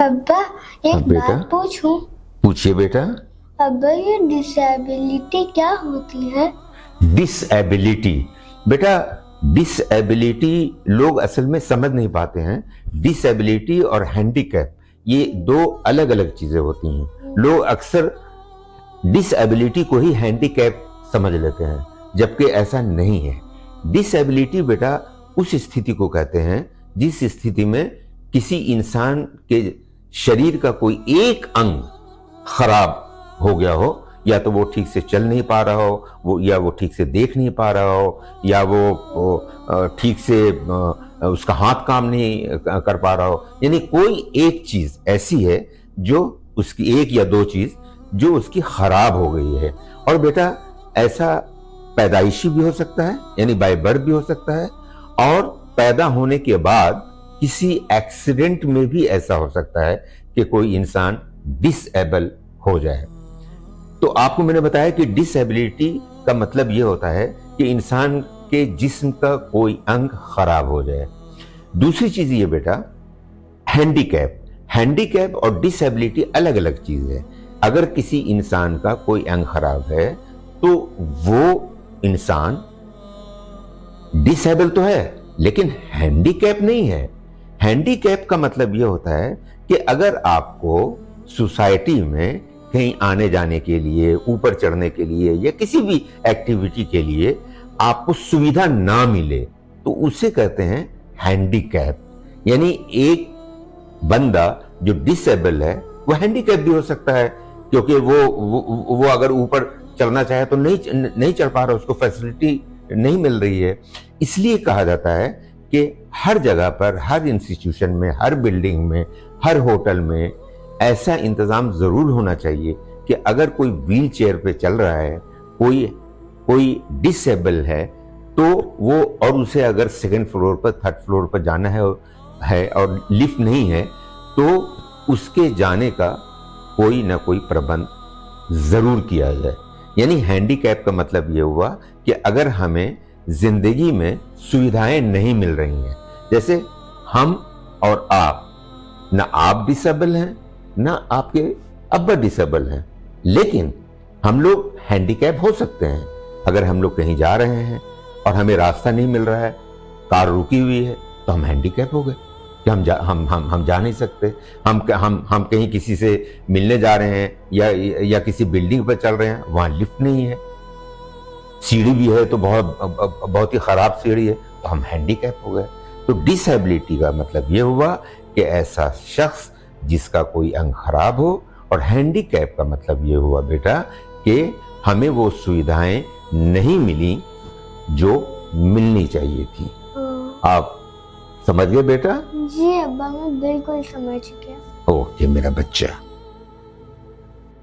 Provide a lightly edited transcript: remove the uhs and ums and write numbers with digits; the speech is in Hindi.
अब्बा एक बेटा? बात पूछूं? पूछिए बेटा। अब्बा ये डिसेबिलिटी क्या होती है? डिसएबिलिटी बेटा, डिसएबिलिटी लोग असल में समझ नहीं पाते हैं। डिसएबिलिटी और हैंडीकैप ये दो अलग अलग चीजें होती हैं। लोग अक्सर डिसएबिलिटी को ही हैंडीकैप समझ लेते हैं, जबकि ऐसा नहीं है। डिसएबिलिटी बेटा उस स्थिति को कहते हैं जिस स्थिति में किसी इंसान के शरीर का कोई एक अंग खराब हो गया हो, या तो वो ठीक से चल नहीं पा रहा हो, या वो ठीक से देख नहीं पा रहा हो, या वो ठीक से उसका हाथ काम नहीं कर पा रहा हो। यानी कोई एक चीज ऐसी है जो उसकी, एक या दो चीज जो उसकी खराब हो गई है। और बेटा ऐसा पैदाइशी भी हो सकता है, यानी बाय बर्थ भी हो सकता है, और पैदा होने के बाद किसी एक्सीडेंट में भी ऐसा हो सकता है कि कोई इंसान डिसेबल हो जाए। तो आपको मैंने बताया कि डिसेबिलिटी का मतलब यह होता है कि इंसान के जिस्म का कोई अंग खराब हो जाए। दूसरी चीज ये बेटा हैंडीकैप। हैंडीकैप और डिसेबिलिटी अलग अलग चीज है। अगर किसी इंसान का कोई अंग खराब है तो वो इंसान डिसेबल तो है, लेकिन हैंडीकैप नहीं है। हैंडीकैप का मतलब यह होता है कि अगर आपको सोसाइटी में कहीं आने जाने के लिए, ऊपर चढ़ने के लिए, या किसी भी एक्टिविटी के लिए आपको सुविधा ना मिले, तो उसे कहते हैं हैंडीकैप। यानी एक बंदा जो डिसेबल है वो हैंडीकैप भी हो सकता है, क्योंकि वो अगर ऊपर चढ़ना चाहे तो नहीं चढ़ पा रहा, उसको फैसिलिटी नहीं मिल रही है। इसलिए कहा जाता है कि हर जगह पर, हर इंस्टीट्यूशन में, हर बिल्डिंग में, हर होटल में ऐसा इंतजाम जरूर होना चाहिए कि अगर कोई व्हील चेयर पे चल रहा है, कोई डिसेबल है, तो वो, और उसे अगर सेकंड फ्लोर पर, थर्ड फ्लोर पर जाना है और लिफ्ट नहीं है, तो उसके जाने का कोई ना कोई प्रबंध जरूर किया जाए। यानी हैंडीकैप का मतलब ये हुआ कि अगर हमें जिंदगी में सुविधाएं नहीं मिल रही हैं, जैसे हम और आप, ना आप डिसेबल हैं ना आपके अब्बा डिसेबल हैं, लेकिन हम लोग हैंडीकैप हो सकते हैं। अगर हम लोग कहीं जा रहे हैं और हमें रास्ता नहीं मिल रहा है, कार रुकी हुई है, तो हम हैंडीकैप हो गए कि हम जा नहीं सकते। हम कहीं किसी से मिलने जा रहे हैं या किसी बिल्डिंग पर चल रहे हैं, वहां लिफ्ट नहीं है, सीढ़ी भी है तो बहुत ही खराब सीढ़ी है, तो हम हैंडीकैप हो गए। तो डिसेबिलिटी का मतलब ये हुआ कि ऐसा शख्स जिसका कोई अंग खराब हो, और हैंडीकैप का मतलब ये हुआ बेटा कि हमें वो सुविधाएं नहीं मिली जो मिलनी चाहिए थी। आप समझ गए बेटा? जी अब्बा, मैं बिल्कुल समझ गया। ओके मेरा बच्चा।